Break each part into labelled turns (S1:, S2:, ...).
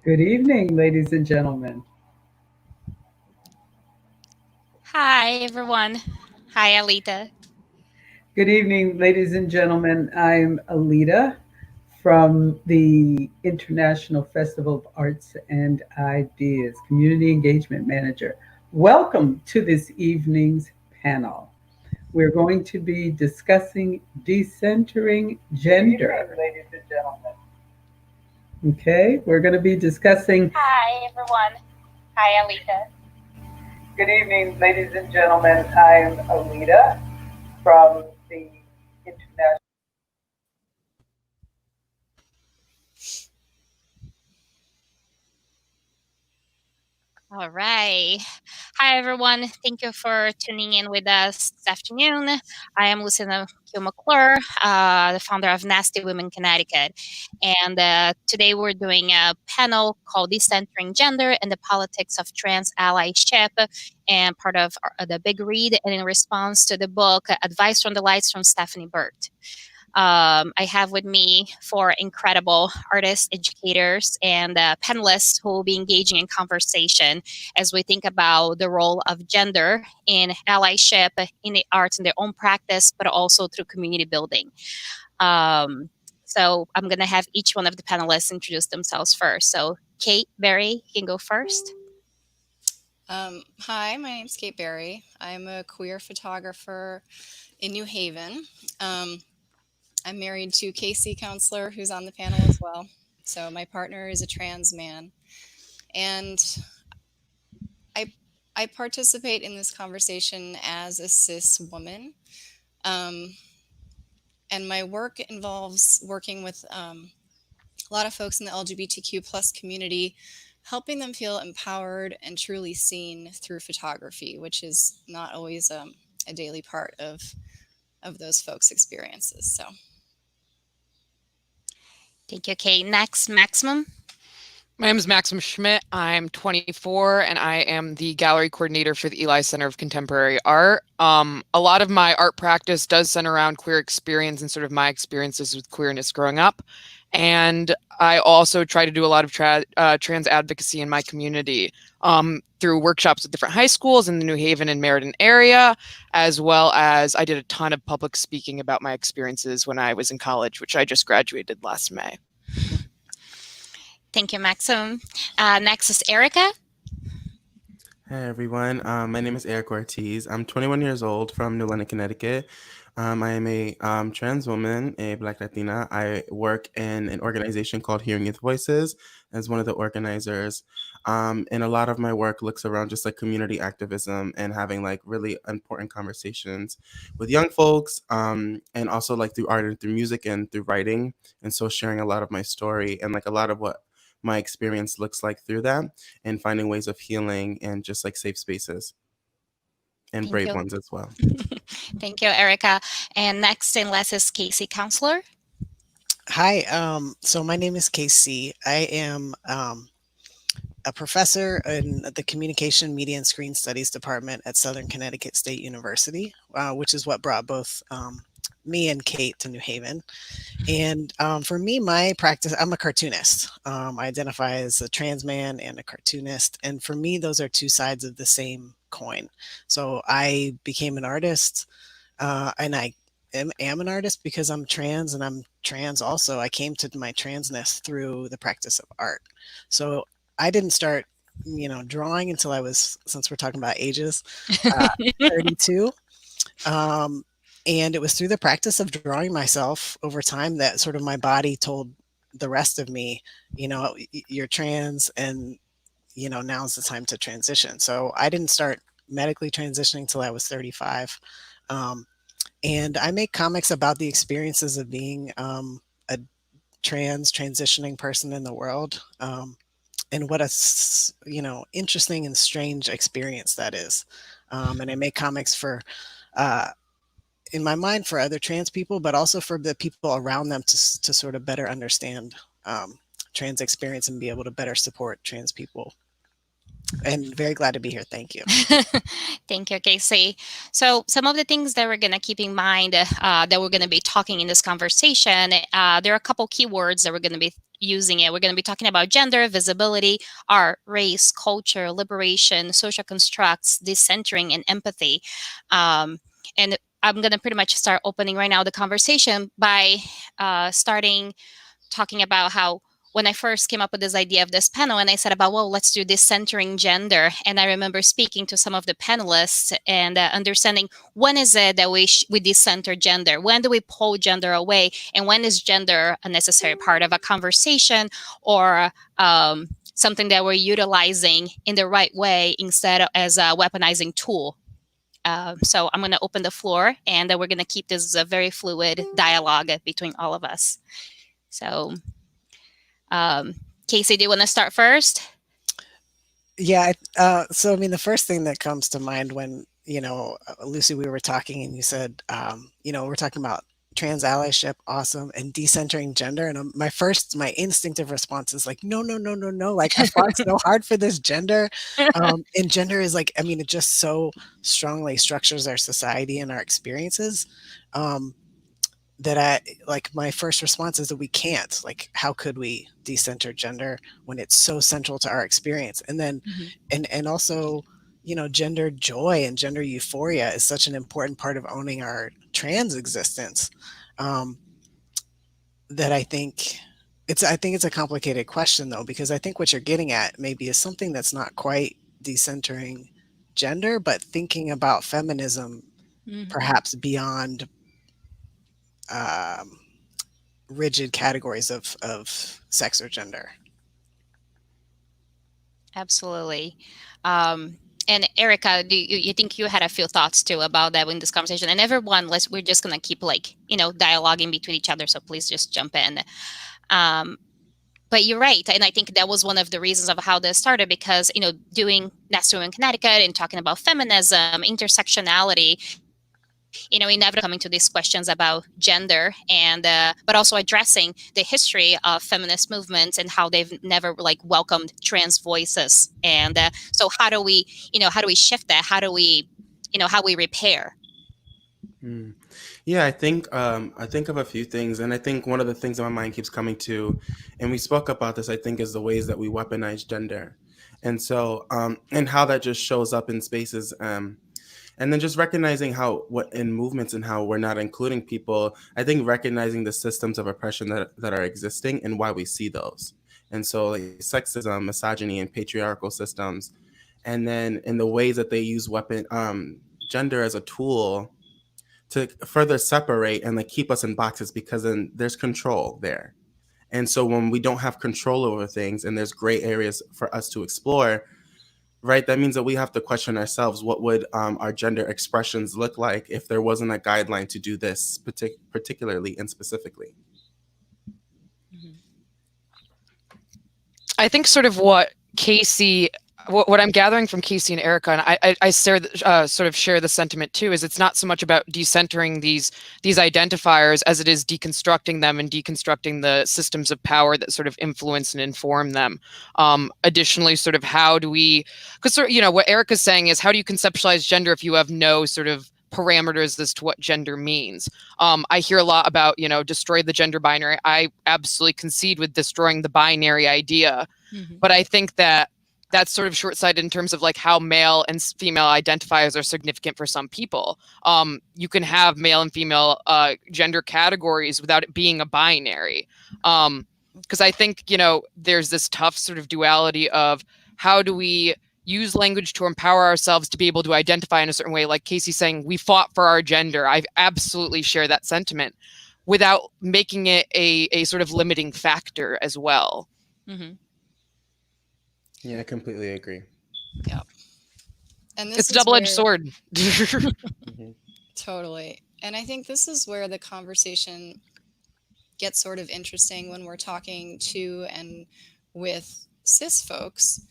S1: Good evening, ladies and gentlemen.
S2: Hi, everyone. Hi, Alita.
S1: Good evening, ladies and gentlemen. I'm Alita from the International Festival of Arts and Ideas, Community Engagement Manager. Welcome to this evening's panel. We're going to be discussing decentering gender. Good evening, ladies and gentlemen. Okay, we're going to be discussing.
S2: Hi, everyone. Hi, Alita.
S1: Good evening, ladies and gentlemen. I'm Alita from the International.
S2: All right. Hi, everyone. Thank you for tuning in with us this afternoon. I am Lucinda Q. McClure, the founder of Nasty Women Connecticut. And today we're doing a panel called Decentering Gender and the Politics of Trans Allyship, and part of the big read, and in response to the book Advice from the Lights from Stephanie Burt. I have with me four incredible artists, educators, and panelists who will be engaging in conversation as we think about the role of gender in allyship, in the arts, in their own practice, but also through community building. So I'm going to have each one of the panelists introduce themselves first. So Kate Berry, you can go first.
S3: Hi, my name's Kate Berry. I'm a queer photographer in New Haven. I'm married to Casey Counselor, who's on the panel as well. So my partner is a trans man. And I participate in this conversation as a cis woman. And my work involves working with a lot of folks in the LGBTQ plus community, helping them feel empowered and truly seen through photography, which is not always a daily part of those folks' experiences. So,
S2: Thank you, Kate. Next, Maximum.
S4: My name is Maxim Schmidt. I'm 24 and I am the gallery coordinator for the Eli Center of Contemporary Art. A lot of my art practice does center around queer experience and sort of my experiences with queerness growing up. And I also try to do a lot of trans advocacy in my community through workshops at different high schools in the New Haven and Meriden area, as well as I did a ton of public speaking about my experiences when I was in college, which I just graduated last May.
S2: Thank you, Maxim. Next is Erica.
S5: Hey everyone, my name is Eric Ortiz. I'm 21 years old from New London, Connecticut. I am a trans woman, a Black Latina. I work in an organization called Hearing Youth Voices as one of the organizers. And a lot of my work looks around just like community activism and having like really important conversations with young folks, and also like through art and through music and through writing. And so sharing a lot of my story and like a lot of what my experience looks like through that and finding ways of healing and just like safe spaces and
S2: Thank
S5: brave
S2: you.
S5: ones as well.
S2: Thank you, Erica. And next in list is Casey Counselor.
S6: Hi, so my name is Casey. I am a professor in the Communication, Media, and Screen Studies Department at Southern Connecticut State University, which is what brought both me and Kate to New Haven. And for me, my practice, I'm a cartoonist. I identify as a trans man and a cartoonist. And for me, those are two sides of the same coin. So I became an artist, and I am an artist because I'm trans, and I'm trans also. I came to my transness through the practice of art. So I didn't start, drawing until I was, since we're talking about ages, 32. And it was through the practice of drawing myself over time that sort of my body told the rest of me, you're trans, and, now's the time to transition. So I didn't start medically transitioning till I was 35. And I make comics about the experiences of being a transitioning person in the world, and what a interesting and strange experience that is. And I make comics for in my mind for other trans people, but also for the people around them to sort of better understand trans experience and be able to better support trans people. and very glad to be here. Thank you.
S2: Thank you, Casey. So some of the things that we're going to keep in mind that we're going to be talking in this conversation, there are a couple keywords that we're going to be using it. We're going to be talking about gender, visibility, art, race, culture, liberation, social constructs, decentering, and empathy. And I'm going to pretty much start opening right now the conversation by starting talking about how when I first came up with this idea of this panel and I said about, well, let's do this centering gender. And I remember speaking to some of the panelists and understanding when is it that we decenter gender? When do we pull gender away? And when is gender a necessary part of a conversation or something that we're utilizing in the right way instead of as a weaponizing tool? So I'm going to open the floor and we're going to keep this a very fluid dialogue between all of us. So, Casey, do you want to start first?
S6: Yeah. So, I mean, the first thing that comes to mind when, Lucy, we were talking and you said, we're talking about trans allyship, awesome, and decentering gender. And my instinctive response is like, no. Like, I fought so hard for this gender. And gender is like, I mean, it just so strongly structures our society and our experiences. That my first response is that we can't, like, how could we decenter gender when it's so central to our experience? And then, and also, gender joy and gender euphoria is such an important part of owning our trans existence. That I think it's a complicated question though, because I think what you're getting at maybe is something that's not quite decentering gender, but thinking about feminism perhaps beyond rigid categories of sex or gender.
S2: Absolutely. And Erica, do you think you had a few thoughts too about that in this conversation? And everyone, we're just going to keep dialoguing between each other. So please just jump in. But you're right. And I think that was one of the reasons of how this started because, doing Nasty Women Connecticut and talking about feminism, intersectionality, inevitably coming to these questions about gender and but also addressing the history of feminist movements and how they've never welcomed trans voices. And so how do we shift that? How do we repair?
S5: Yeah, I think of a few things, and I think one of the things that my mind keeps coming to, and we spoke about this, I think, is the ways that we weaponize gender, and so and how that just shows up in spaces. And then just recognizing what in movements and how we're not including people, I think recognizing the systems of oppression that are existing and why we see those. And so like sexism, misogyny, and patriarchal systems. And then in the ways that they use gender as a tool to further separate and keep us in boxes, because then there's control there. And so when we don't have control over things and there's gray areas for us to explore, right, that means that we have to question ourselves, what would our gender expressions look like if there wasn't a guideline to do this particularly and specifically?
S4: I think sort of what I'm gathering from Casey and Erica, and I sort of share the sentiment too, is it's not so much about decentering these identifiers as it is deconstructing them and deconstructing the systems of power that sort of influence and inform them. Additionally, sort of how do we, because what Erica's saying is, how do you conceptualize gender if you have no sort of parameters as to what gender means? I hear a lot about, destroy the gender binary. I absolutely concede with destroying the binary idea, but I think that's sort of short-sighted in terms of how male and female identifiers are significant for some people. You can have male and female gender categories without it being a binary. Because I think, there's this tough sort of duality of how do we use language to empower ourselves to be able to identify in a certain way, like Casey saying, we fought for our gender. I absolutely share that sentiment, without making it a sort of limiting factor as well.
S5: Yeah, I completely agree.
S3: Yeah. And
S4: it's a double-edged sword.
S3: Totally. And I think this is where the conversation gets sort of interesting when we're talking to and with cis folks,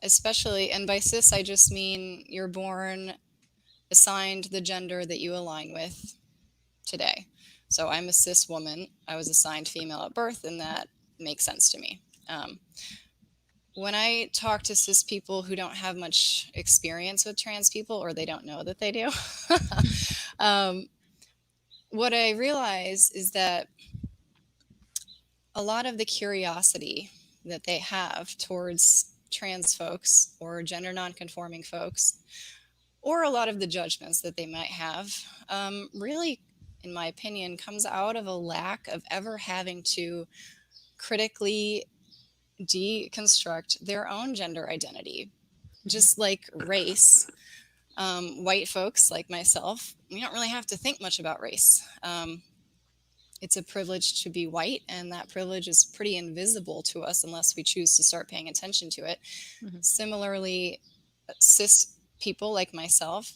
S3: especially, and by cis, I just mean you're born assigned the gender that you align with today. So I'm a cis woman. I was assigned female at birth, and that makes sense to me. when I talk to cis people who don't have much experience with trans people, or they don't know that they do, what I realize is that a lot of the curiosity that they have towards trans folks or gender nonconforming folks, or a lot of the judgments that they might have, really, in my opinion, comes out of a lack of ever having to critically deconstruct their own gender identity. Just like race, white folks like myself, we don't really have to think much about race. It's a privilege to be white, and that privilege is pretty invisible to us unless we choose to start paying attention to it. Similarly, cis people like myself,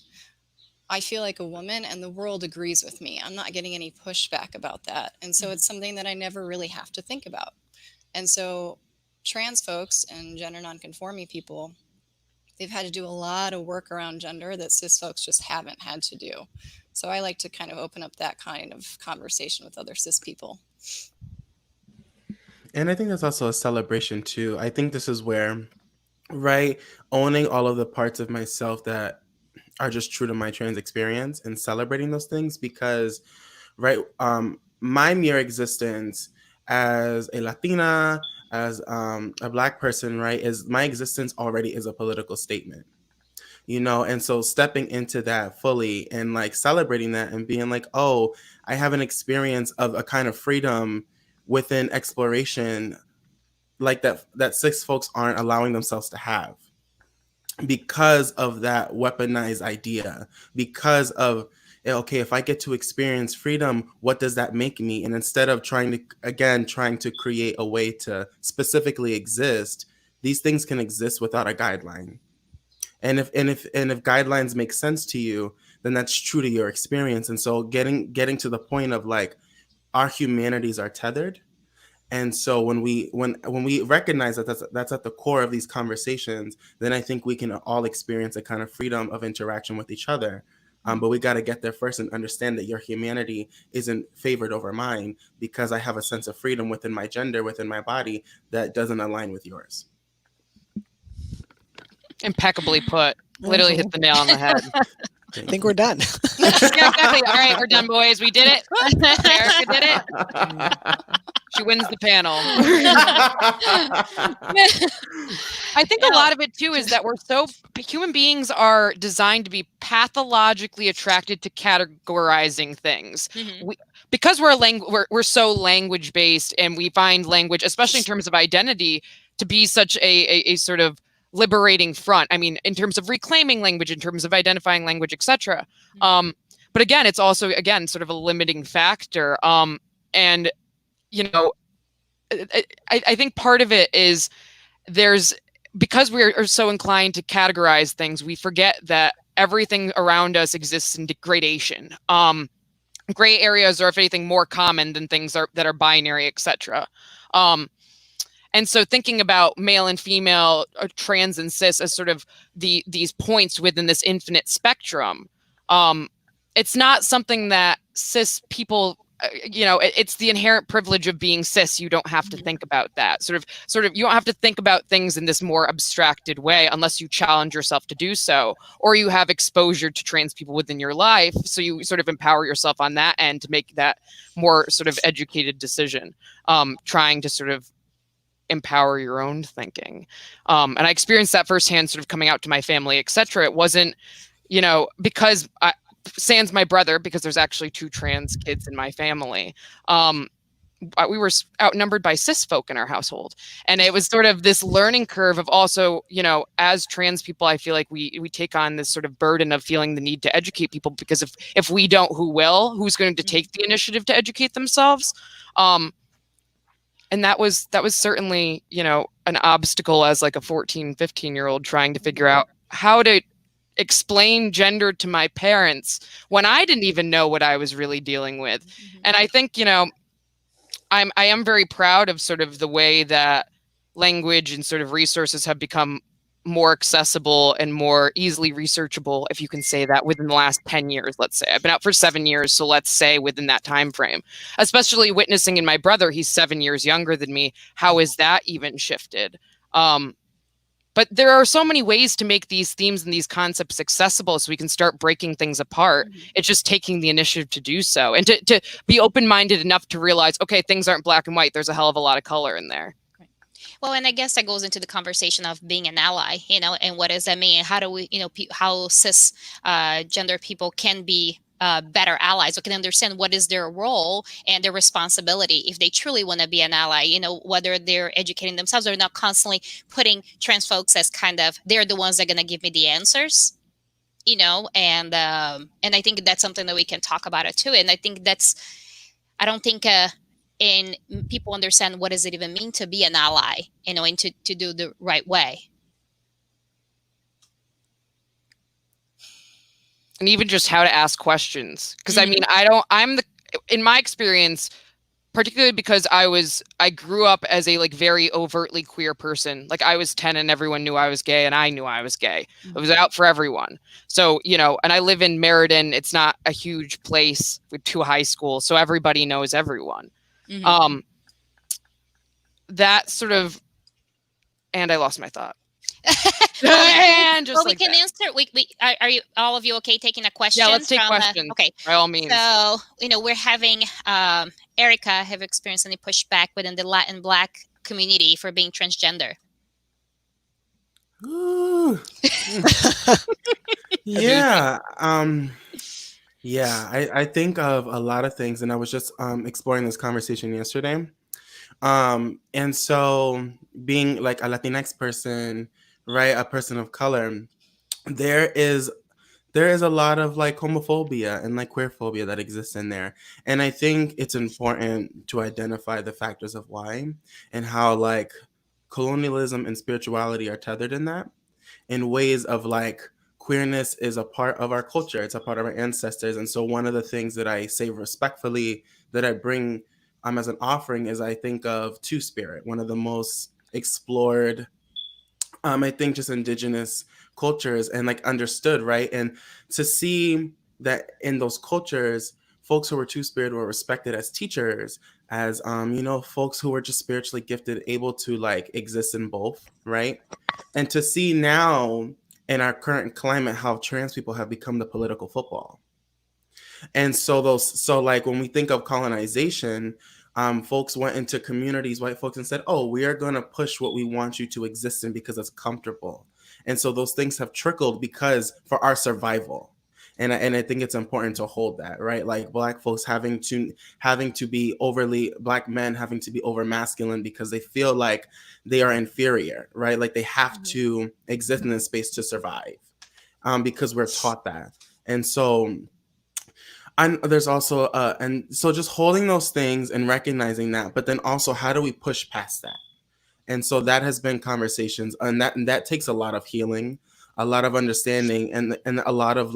S3: I feel like a woman and the world agrees with me. I'm not getting any pushback about that. And so it's something that I never really have to think about. And so trans folks and gender nonconforming people, they've had to do a lot of work around gender that cis folks just haven't had to do. So I like to kind of open up that kind of conversation with other cis people.
S5: And I think that's also a celebration too. I think this is where, right, owning all of the parts of myself that are just true to my trans experience and celebrating those things, because, right, my mere existence as a Latina, as a Black person, right, is my existence already is a political statement. You know, and so stepping into that fully and like celebrating that and being like, oh, I have an experience of a kind of freedom within exploration like that cis folks aren't allowing themselves to have because of that weaponized idea, because of, okay, if I get to experience freedom, what does that make me? And instead of trying to create a way to specifically exist, these things can exist without a guideline. And if guidelines make sense to you, then that's true to your experience. And so getting to the point of like, our humanities are tethered. And so when we recognize that that's at the core of these conversations, then I think we can all experience a kind of freedom of interaction with each other. But we got to get there first and understand that your humanity isn't favored over mine because I have a sense of freedom within my gender, within my body that doesn't align with yours.
S4: Impeccably put. Literally hit the nail on the head.
S6: I think we're done.
S4: Yeah, exactly. All right, we're done, boys. We did it. Erica did it. She wins the panel. I think a lot of it too is that human beings are designed to be pathologically attracted to categorizing things. Because we're so language based, and we find language, especially in terms of identity, to be such a sort of liberating front. I mean, in terms of reclaiming language, in terms of identifying language, etc. But again, it's also sort of a limiting factor. And you know, I think part of it is because we are so inclined to categorize things, we forget that everything around us exists in gradation. Gray areas are, if anything, more common than things that are binary, etc. And so thinking about male and female, or trans and cis as sort of these points within this infinite spectrum, it's not something that cis people, it's the inherent privilege of being cis. You don't have to think about that. Sort of, you don't have to think about things in this more abstracted way unless you challenge yourself to do so, or you have exposure to trans people within your life. So you sort of empower yourself on that end to make that more sort of educated decision, trying to sort of empower your own thinking. And I experienced that firsthand, sort of coming out to my family, etc. It wasn't, because sans my brother, because there's actually 2 trans kids in my family. We were outnumbered by cis folk in our household. And it was sort of this learning curve of also, as trans people, I feel like we take on this sort of burden of feeling the need to educate people, because if we don't, who will? Who's going to take the initiative to educate themselves? And that was certainly, an obstacle as like a 14, 15-year-old trying to figure out how to explain gender to my parents when I didn't even know what I was really dealing with. And I think, I am very proud of sort of the way that language and sort of resources have become more accessible and more easily researchable, if you can say that, within the last 10 years, let's say. I've been out for 7 years, so let's say within that time frame. Especially witnessing in my brother, he's 7 years younger than me. How is that even shifted? But there are so many ways to make these themes and these concepts accessible so we can start breaking things apart. It's just taking the initiative to do so, and to be open-minded enough to realize, okay, things aren't black and white. There's a hell of a lot of color in there.
S2: Well, and I guess that goes into the conversation of being an ally, and what does that mean? How do we, how cis gender people can be better allies, or can understand what is their role and their responsibility if they truly want to be an ally, whether they're educating themselves or not constantly putting trans folks as kind of, they're the ones that are going to give me the answers, and I think that's something that we can talk about it too. And I think I don't think and people understand what does it even mean to be an ally, and to do the right way.
S4: And even just how to ask questions. Because I mean, in my experience, particularly because I grew up as a very overtly queer person. Like I was 10 and everyone knew I was gay and I knew I was gay. It was out for everyone. So, and I live in Meriden. It's not a huge place with 2 high schools. So everybody knows everyone. That sort of, and I lost my thought. And just
S2: we can answer. We are you all of you okay taking a question?
S4: Yeah, let's take questions.
S2: Okay,
S4: by all means.
S2: So we're having Erica have experienced any pushback within the Latin Black community for being transgender.
S5: Ooh. Yeah. I think of a lot of things, and I was just exploring this conversation yesterday. And so being like a Latinx person, right, a person of color, there is a lot of homophobia and queerphobia that exists in there. And I think it's important to identify the factors of why and how colonialism and spirituality are tethered in that, in ways of queerness is a part of our culture. It's a part of our ancestors. And so one of the things that I say respectfully that I bring as an offering is I think of Two-Spirit, one of the most explored, I think just indigenous cultures and understood, right? And to see that in those cultures, folks who were Two-Spirit were respected as teachers, as folks who were just spiritually gifted, able to exist in both, right? And to see now in our current climate how trans people have become the political football. And so when we think of colonization, folks went into communities, white folks, and said, oh, we are going to push what we want you to exist in because it's comfortable. And so those things have trickled because for our survival. And I think it's important to hold that, right? Black folks having to be Black men having to be over masculine because they feel like they are inferior, right? They have to exist in this space to survive because we're taught that. And so there's also, and so just holding those things and recognizing that, but then also how do we push past that? And so that has been conversations, and that takes a lot of healing, a lot of understanding, and a lot of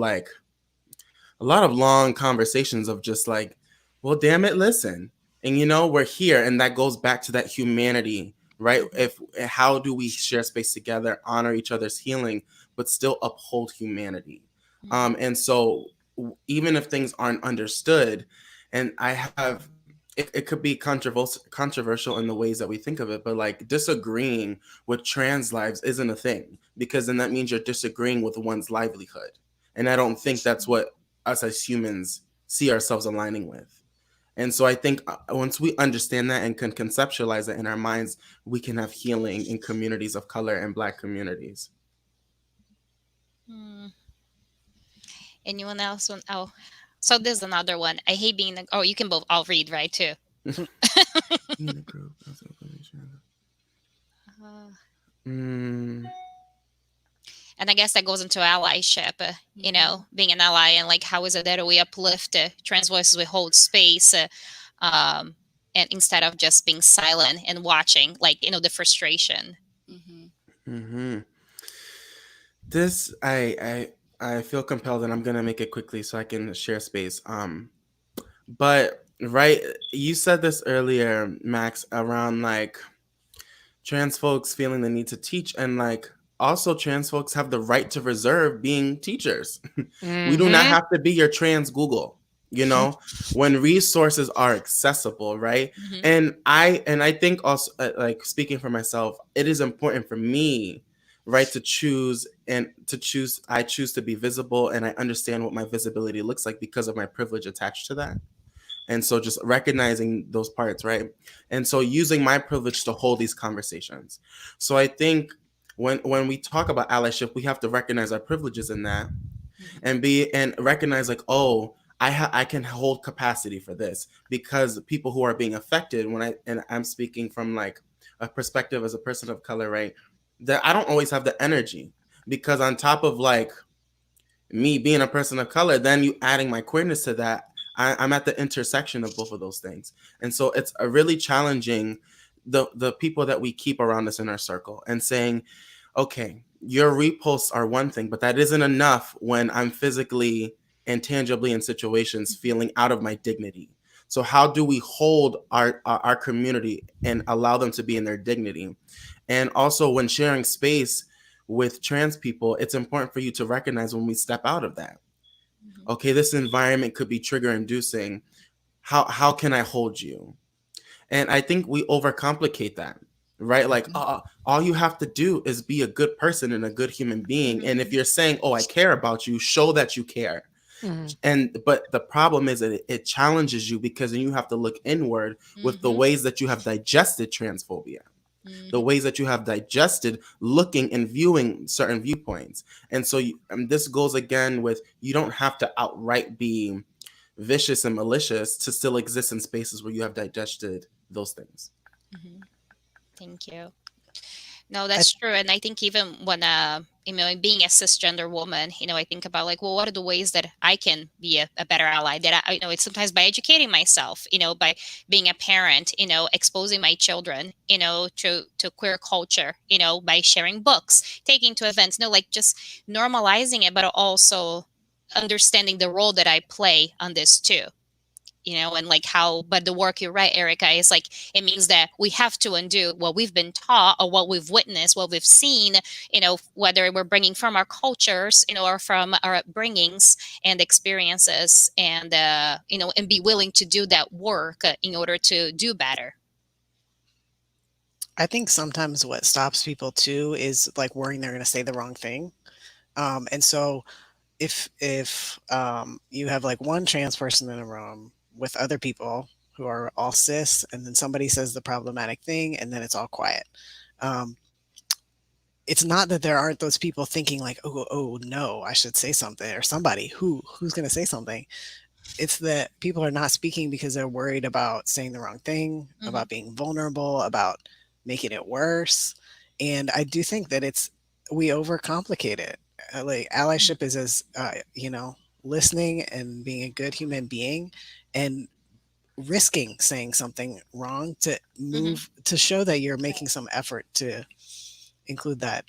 S5: long conversations of just well, damn it, listen. And we're here, and that goes back to that humanity, right? How do we share space together, honor each other's healing, but still uphold humanity? And so even if things aren't understood, and it could be controversial in the ways that we think of it, but disagreeing with trans lives isn't a thing, because then that means you're disagreeing with one's livelihood. And I don't think that's what us as humans see ourselves aligning with. And so I think once we understand that and can conceptualize it in our minds, we can have healing in communities of color and Black communities.
S2: Anyone else? So there's another one. I hate being you can both. I'll read, right, too. And I guess that goes into allyship, being an ally, and how is it that we uplift trans voices, we hold space, and instead of just being silent and watching, the frustration.
S5: This, I feel compelled, and I'm going to make it quickly so I can share space. But, right, you said this earlier, Max, around trans folks feeling the need to teach, and also trans folks have the right to reserve being teachers. We do not have to be your trans Google, when resources are accessible, right? And I think also, speaking for myself, it is important for me right, to choose I choose to be visible, and I understand what my visibility looks like because of my privilege attached to that. And so just recognizing those parts, right? And so using my privilege to hold these conversations. So I think when we talk about allyship, we have to recognize our privileges in that, and recognize like, oh, I can hold capacity for this, because people who are being affected, I'm speaking from like a perspective as a person of color, right? That I don't always have the energy, because on top of like me being a person of color, then you adding my queerness to that, I'm at the intersection of both of those things. And so it's a really challenging the people that we keep around us in our circle, and saying, okay, your reposts are one thing, but that isn't enough when I'm physically and tangibly in situations feeling out of my dignity. So how do we hold our community and allow them to be in their dignity? And also, when sharing space with trans people, it's important for you to recognize when we step out of that. Okay, this environment could be trigger inducing. How can I hold you? And I think we overcomplicate that, right? Like, all you have to do is be a good person and a good human being. And if you're saying, oh, I care about you, show that you care. But the problem is that it challenges you, because then you have to look inward with the ways that you have digested transphobia, the ways that you have digested looking and viewing certain viewpoints. And so this goes again with, you don't have to outright be vicious and malicious to still exist in spaces where you have digested those things.
S2: Thank you. No, that's true. And I think even when, being a cisgender woman, I think about like, well, what are the ways that I can be a better ally? That it's sometimes by educating myself, by being a parent, exposing my children, to queer culture, by sharing books, taking to events, like just normalizing it, but also understanding the role that I play on this too. And like how, but the work, you're right, Erica, is like, it means that we have to undo what we've been taught or what we've witnessed, what we've seen, whether we're bringing from our cultures, or from our upbringings and experiences, and, and be willing to do that work in order to do better.
S6: I think sometimes what stops people too is like worrying they're going to say the wrong thing. And so if you have like one trans person in a room with other people who are all cis, and then somebody says the problematic thing, and then it's all quiet. It's not that there aren't those people thinking like, oh no, I should say something, or somebody who's going to say something. It's that people are not speaking because they're worried about saying the wrong thing, about being vulnerable, about making it worse. And I do think that we overcomplicate it. Like allyship is as listening and being a good human being, and risking saying something wrong to move to show that you're making some effort to include that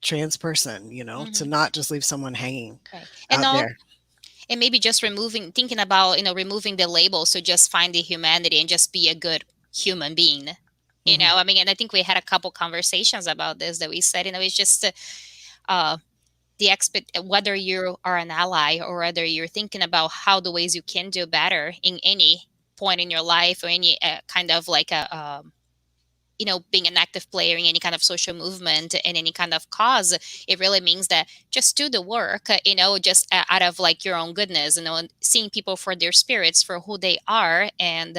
S6: trans person, to not just leave someone hanging out there.
S2: And maybe just thinking about, removing the label. So just find the humanity and just be a good human being. And I think we had a couple conversations about this, that we said, it's just whether you are an ally, or whether you're thinking about how the ways you can do better in any point in your life, or any kind of like being an active player in any kind of social movement and any kind of cause. It really means that just do the work, just out of like your own goodness, and seeing people for their spirits, for who they are, and,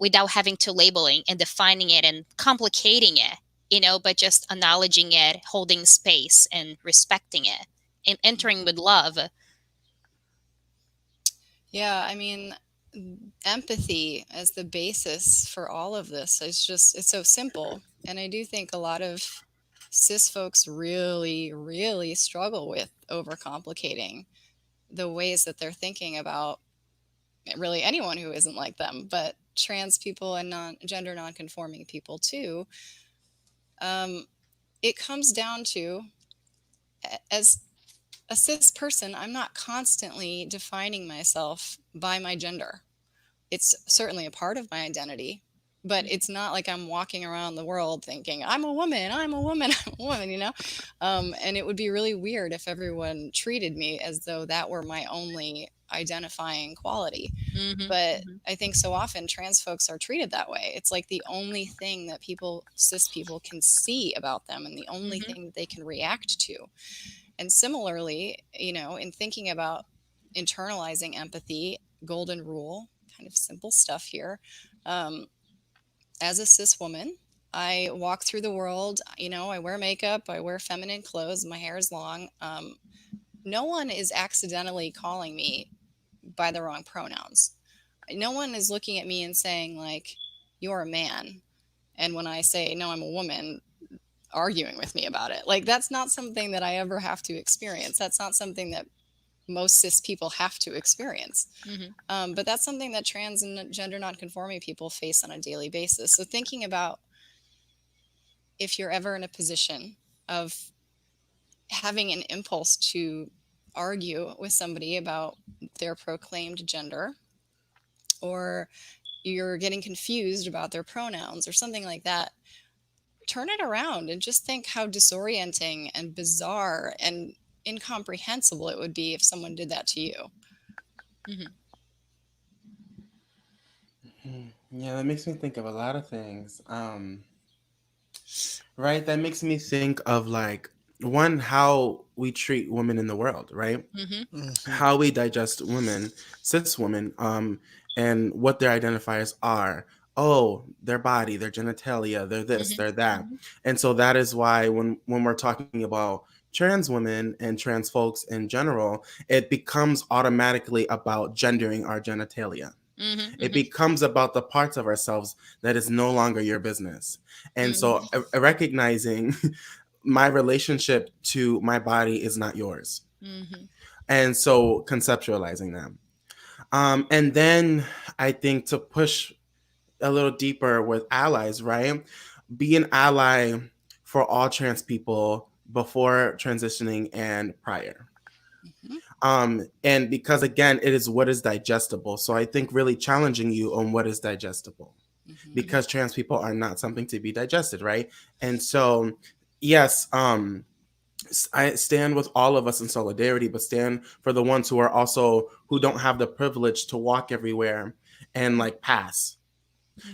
S2: without having to labeling and defining it and complicating it, but just acknowledging it, holding space and respecting it, and entering with love.
S3: Yeah, empathy as the basis for all of this it's so simple. And I do think a lot of cis folks really, really struggle with overcomplicating the ways that they're thinking about really anyone who isn't like them, but trans people and gender non-conforming people too. It comes down to, as a cis person, I'm not constantly defining myself by my gender. It's certainly a part of my identity, but it's not like I'm walking around the world thinking I'm a woman, I'm a woman, I'm a woman, you know. And it would be really weird if everyone treated me as though that were my only identifying quality.
S2: Mm-hmm.
S3: But I think so often trans folks are treated that way. It's like the only thing that cis people can see about them, and the only thing that they can react to. And similarly, you know, in thinking about internalizing empathy, golden rule, kind of simple stuff here. As a cis woman, I walk through the world, you know, I wear makeup, I wear feminine clothes, my hair is long. No one is accidentally calling me by the wrong pronouns. No one is looking at me and saying, like, you're a man. And when I say, no, I'm a woman, arguing with me about it. Like, that's not something that I ever have to experience. That's not something that most cis people have to experience. But that's something that trans and gender nonconforming people face on a daily basis. So thinking about if you're ever in a position of having an impulse to argue with somebody about their proclaimed gender, or you're getting confused about their pronouns or something like that, turn it around and just think how disorienting and bizarre and incomprehensible it would be if someone did that to you.
S5: Yeah, that makes me think of a lot of things. Right, that makes me think of like one, how we treat women in the world, right? How we digest women, cis women, and what their identifiers are. Oh, their body, their genitalia, they're this, they're that. And so that is why when we're talking about trans women and trans folks in general, it becomes automatically about gendering our genitalia. It becomes about the parts of ourselves that is no longer your business. And so recognizing my relationship to my body is not yours. And so conceptualizing them. And then I think to push a little deeper with allies, right? Be an ally for all trans people before transitioning and prior. And because again, it is what is digestible. So I think really challenging you on what is digestible, because trans people are not something to be digested, right? And so, yes, I stand with all of us in solidarity, but stand for the ones who don't have the privilege to walk everywhere and like pass.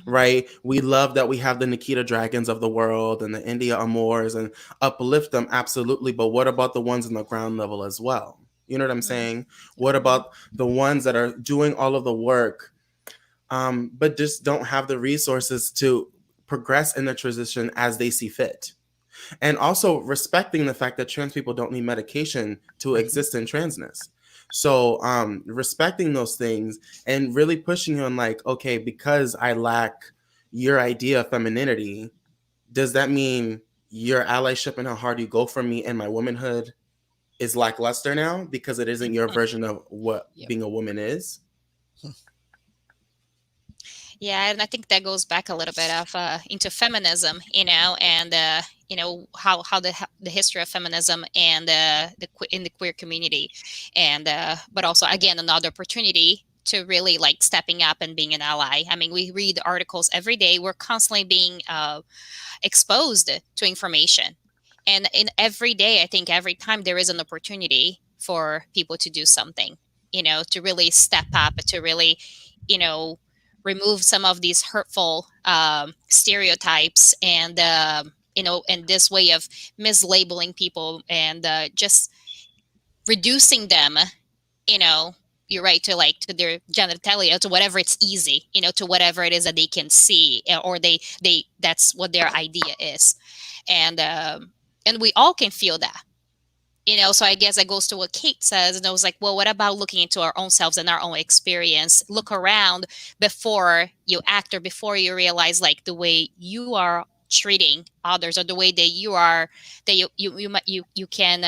S5: Right? We love that we have the Nikita Dragons of the world and the India Amors and uplift them, absolutely. But what about the ones in the ground level as well? You know what I'm saying? What about the ones that are doing all of the work, but just don't have the resources to progress in the transition as they see fit? And also respecting the fact that trans people don't need medication to exist in transness. So respecting those things and really pushing on like, okay, because I lack your idea of femininity, does that mean your allyship and how hard you go for me and my womanhood is lackluster now because it isn't your version of what being a woman is?
S2: Yeah, and I think that goes back a little bit of into feminism, you know, and you know how the history of feminism and in the queer community, and but also again another opportunity to really like stepping up and being an ally. I mean, we read articles every day. We're constantly being exposed to information, and in every day, I think every time there is an opportunity for people to do something, you know, to really step up, to really, you know, remove some of these hurtful stereotypes and you know, and this way of mislabeling people and just reducing them, you know, you're right, to like to their genitalia, to whatever it's easy, you know, to whatever it is that they can see, or they that's what their idea is, and we all can feel that, you know. So I guess that goes to what Kate says, and I was like, well, what about looking into our own selves and our own experience? Look around before you act, or before you realize like the way you are treating others, or the way that you are, that you can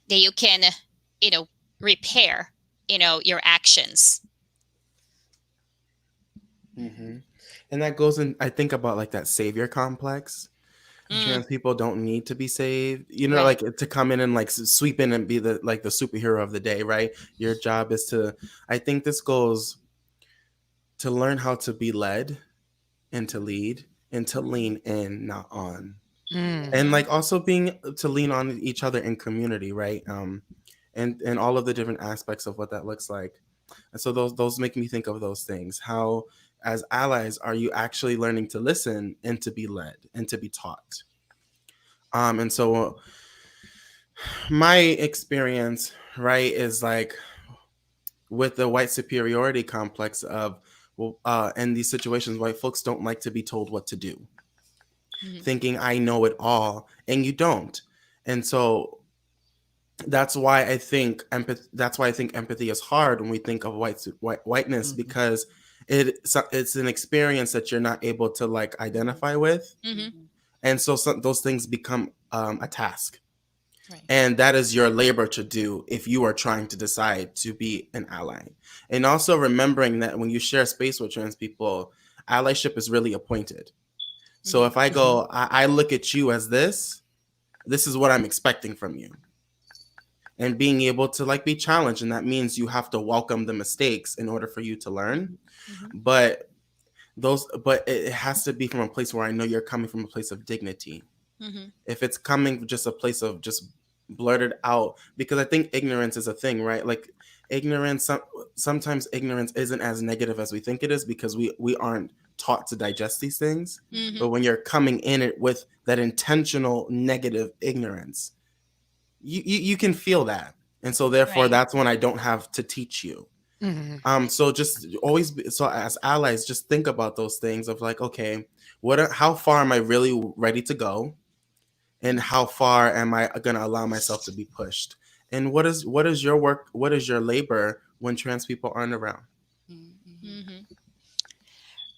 S2: that you can, you know, repair, you know, your actions.
S5: And that goes in, I think about like that savior complex. Trans people don't need to be saved, you know,
S2: Right.
S5: like to come in and like sweep in and be the superhero of the day, right? Your job is to, I think this goes to learn how to be led and to lead and to lean in, not on. And like also being to lean on each other in community, right? And all of the different aspects of what that looks like. And so those make me think of those things. How as allies are you actually learning to listen and to be led and to be taught? And so my experience, right, is like with the white superiority complex of, well, in these situations, white folks don't like to be told what to do, thinking I know it all, and you don't. And so that's why I think empathy is hard when we think of whiteness, because it's an experience that you're not able to like identify with, and so those things become a task.
S3: Right.
S5: And that is your labor to do if you are trying to decide to be an ally. And also remembering that when you share space with trans people, allyship is really appointed. So if I go, I look at you as this is what I'm expecting from you. And being able to like be challenged. And that means you have to welcome the mistakes in order for you to learn. But it has to be from a place where I know you're coming from a place of dignity. If it's coming from just a place of just blurted out, because I think ignorance is a thing, right? Like ignorance, sometimes ignorance isn't as negative as we think it is, because we aren't taught to digest these things. But when you're coming in it with that intentional negative ignorance, you can feel that. And so therefore that's when I don't have to teach you. So just always so as allies, just think about those things of like, okay, how far am I really ready to go? And how far am I going to allow myself to be pushed? And what is your work? What is your labor when trans people aren't around?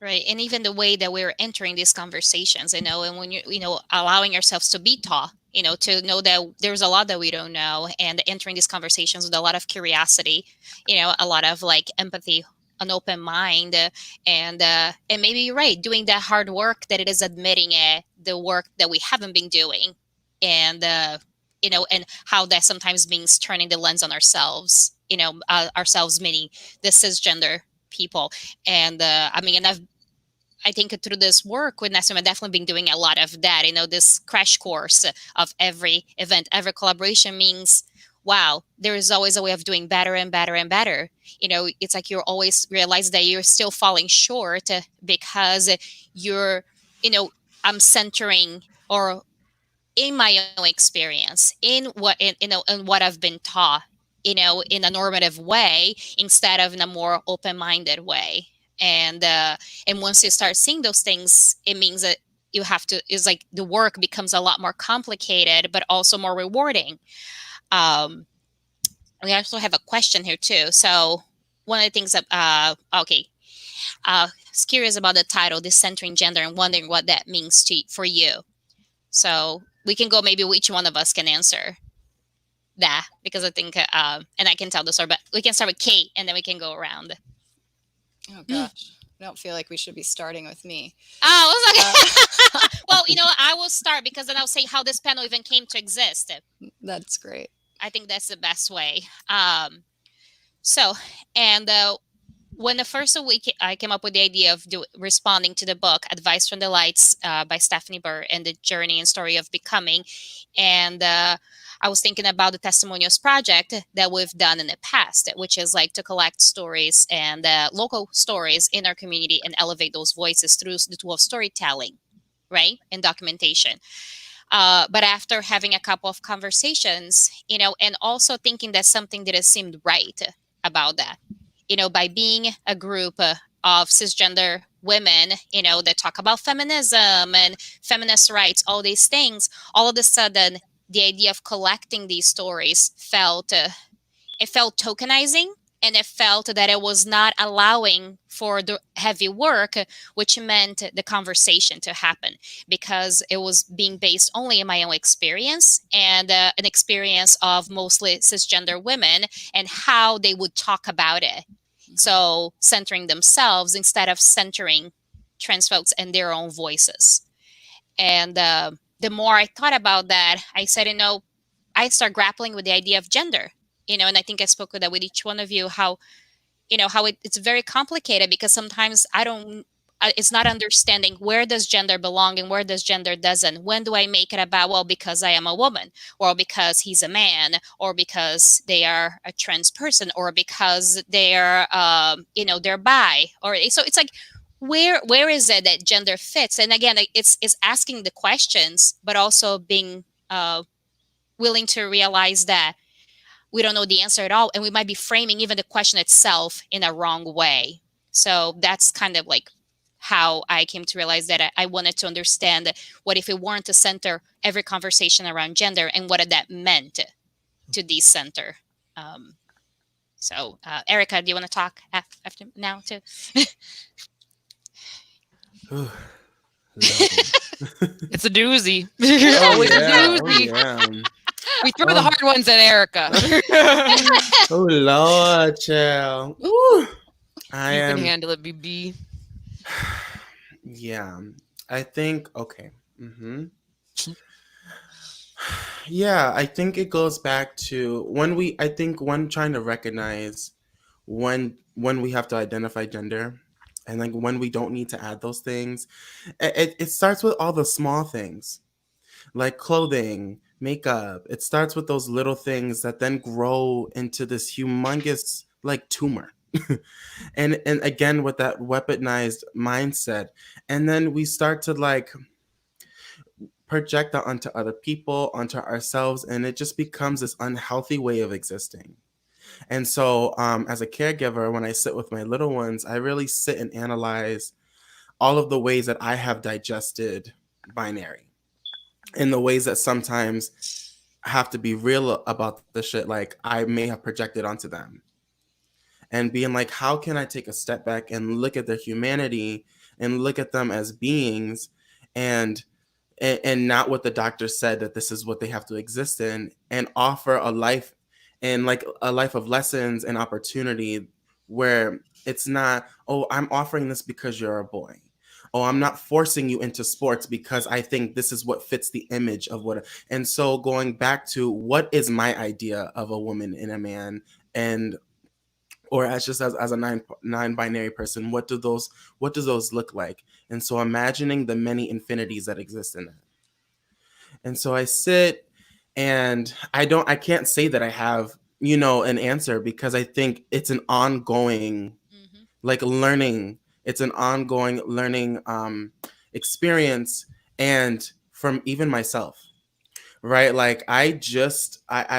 S2: Right. And even the way that we're entering these conversations, and when you're, allowing ourselves to be taught, to know that there's a lot that we don't know, and entering these conversations with a lot of curiosity, a lot of like empathy, an open mind, and maybe you're right, doing that hard work that it is admitting the work that we haven't been doing, and and how that sometimes means turning the lens on ourselves, ourselves meaning the cisgender people. And I think through this work with Nessim, I've definitely been doing a lot of that. This crash course of every event, every collaboration means, wow, there is always a way of doing better and better and better. It's like you're always realize that you're still falling short because you're, I'm centering or in my own experience, in what in what I've been taught, in a normative way instead of in a more open-minded way. And once you start seeing those things, it means that you have to. It's like the work becomes a lot more complicated, but also more rewarding. We also have a question here too. So one of the things that was curious about the title, "Decentering Gender," and wondering what that means for you. So we can go, maybe each one of us can answer that, because I think, and I can tell the story, but we can start with Kate and then we can go around.
S3: Oh gosh, I don't feel like we should be starting with me.
S2: Oh, okay. Well, I will start, because then I'll say how this panel even came to exist.
S3: That's great.
S2: I think that's the best way. When the first week I came up with the idea of responding to the book Advice from the Lights by Stephanie Burt, and the journey and story of becoming, and I was thinking about the Testimonials project that we've done in the past, which is like to collect stories and local stories in our community and elevate those voices through the tool of storytelling, right, and documentation. But after having a couple of conversations, and also thinking that something didn't seem right about that, by being a group of cisgender women, that talk about feminism and feminist rights, all these things, all of a sudden, the idea of collecting these stories felt tokenizing, and it felt that it was not allowing for the heavy work, which meant the conversation to happen, because it was being based only in my own experience and an experience of mostly cisgender women and how they would talk about it. So centering themselves instead of centering trans folks and their own voices. And the more I thought about that, I said, I start grappling with the idea of gender, and I think I spoke with that with each one of you, how, how it's very complicated, because sometimes it's not understanding where does gender belong and where does gender doesn't. When do I make it about, well, because I am a woman, or because he's a man, or because they are a trans person, or because they're they're bi, or so it's like, where is it that gender fits? And again, it's asking the questions, but also being willing to realize that we don't know the answer at all, and we might be framing even the question itself in a wrong way. So that's kind of like how I came to realize that I wanted to understand what if we weren't to center every conversation around gender, and what that meant to decenter. So Erica, do you want to talk after now too?
S4: It's a doozy.
S5: Oh,
S4: Always a
S5: yeah. Oh,
S4: doozy.
S5: yeah.
S4: We threw the hard ones at Erica.
S5: Oh, Lord, child. Ooh. I
S4: You can
S5: am.
S4: handle it, BB.
S5: Yeah. I think, okay. Yeah, I think it goes back to when trying to recognize when we have to identify gender, and like when we don't need to add those things. It starts with all the small things, like clothing, makeup. It starts with those little things that then grow into this humongous like tumor. and again with that weaponized mindset, and then we start to like project that onto other people, onto ourselves, and it just becomes this unhealthy way of existing. And so as a caregiver, when I sit with my little ones, I really sit and analyze all of the ways that I have digested binary, and the ways that sometimes have to be real about the shit like I may have projected onto them, and being like, how can I take a step back and look at their humanity and look at them as beings, and not what the doctor said that this is what they have to exist in, and offer a life, and like a life of lessons and opportunity, where it's not, oh, I'm offering this because you're a boy. Oh, I'm not forcing you into sports because I think this is what fits the image of what. And so going back to what is my idea of a woman and a man, and or as just as a non-binary person, what do those look like? And so imagining the many infinities that exist in it. And so I sit, and I can't say that I have, an answer, because I think it's an ongoing like learning. It's an ongoing learning experience, and from even myself, right? Like I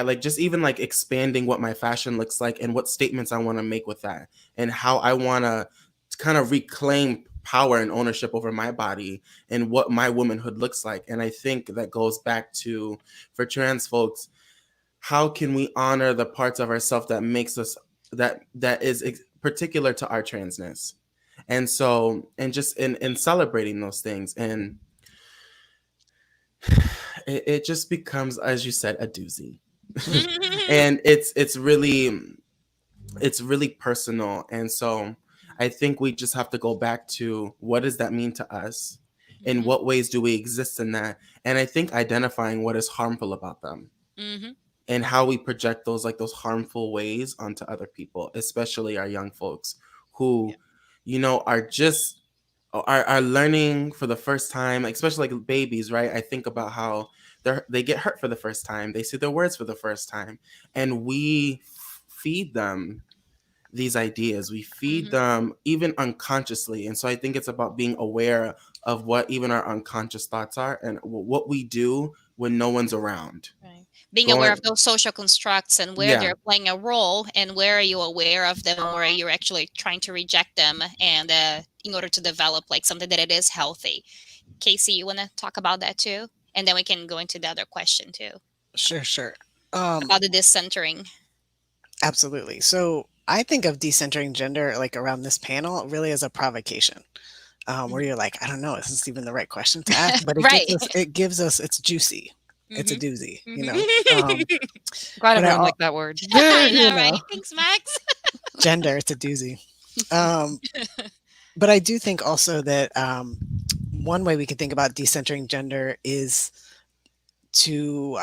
S5: like just even like expanding what my fashion looks like, and what statements I want to make with that, and how I want to kind of reclaim power and ownership over my body and what my womanhood looks like. And I think that goes back to, for trans folks, how can we honor the parts of ourselves that makes us that is particular to our transness? And so, and just in celebrating those things, and it just becomes, as you said, a doozy. And it's really personal. And so I think we just have to go back to, what does that mean to us? In what ways do we exist in that? And I think identifying what is harmful about them, and how we project those harmful ways onto other people, especially our young folks who, are just are learning for the first time, especially like babies, right? I think about how they get hurt for the first time, they see their words for the first time, and we feed them these ideas, we feed them even unconsciously. And so I think it's about being aware of what even our unconscious thoughts are, and what we do when no one's around.
S2: Right. Being aware of those social constructs, and where they're playing a role, and where are you aware of them, or where you're actually trying to reject them, and in order to develop like something that it is healthy. Casey, you want to talk about that too? And then we can go into the other question too.
S6: Sure.
S2: About the decentering.
S6: Absolutely. So I think of decentering gender, like around this panel, really as a provocation. Where you're like, I don't know, is this even the right question to ask? But it gives us, it's juicy. It's a doozy,
S4: Glad everyone liked that word.
S2: I know, right? Thanks, Max.
S6: Gender, it's a doozy. But I do think also that one way we could think about decentering gender is to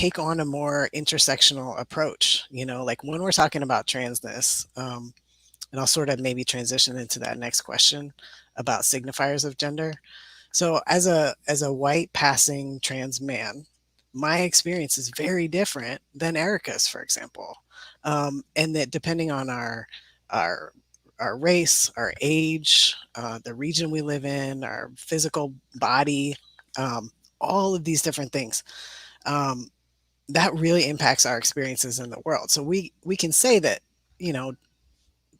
S6: take on a more intersectional approach, like when we're talking about transness, and I'll sort of maybe transition into that next question about signifiers of gender. So as a white passing trans man, my experience is very different than Erica's, for example. And that depending on our our race, our age, the region we live in, our physical body, all of these different things, um, that really impacts our experiences in the world. So we can say that, you know,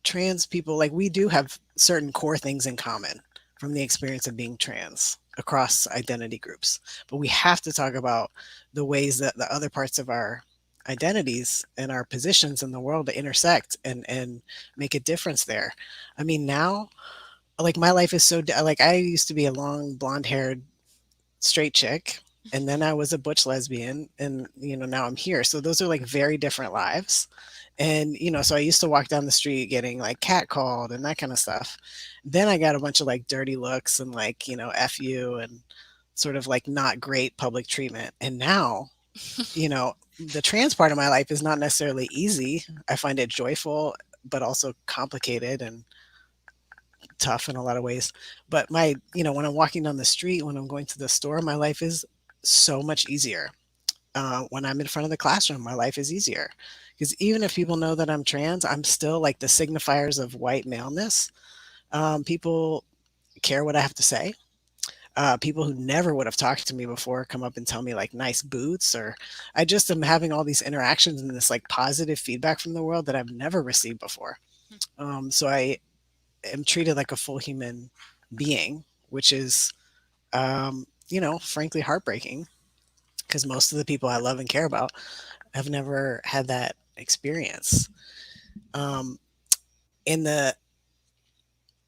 S6: trans people, like, we do have certain core things in common from the experience of being trans across identity groups, but we have to talk about the ways that the other parts of our identities and our positions in the world to intersect and make a difference there. I mean, now, like, my life is so like, I used to be a long blonde haired straight chick, and then I was a butch lesbian, and now I'm here. So those are like very different lives. And so I used to walk down the street getting like catcalled and that kind of stuff. Then I got a bunch of like dirty looks and like, F you, and sort of like not great public treatment. And now, the trans part of my life is not necessarily easy. I find it joyful, but also complicated and tough in a lot of ways. But when I'm walking down the street, when I'm going to the store, my life is so much easier. When I'm in front of the classroom, my life is easier, because even if people know that I'm trans, I'm still like the signifiers of white maleness. People care what I have to say. People who never would have talked to me before come up and tell me like nice boots, or I just am having all these interactions and this like positive feedback from the world that I've never received before. So I am treated like a full human being, which is, frankly heartbreaking, because most of the people I love and care about have never had that experience. In the,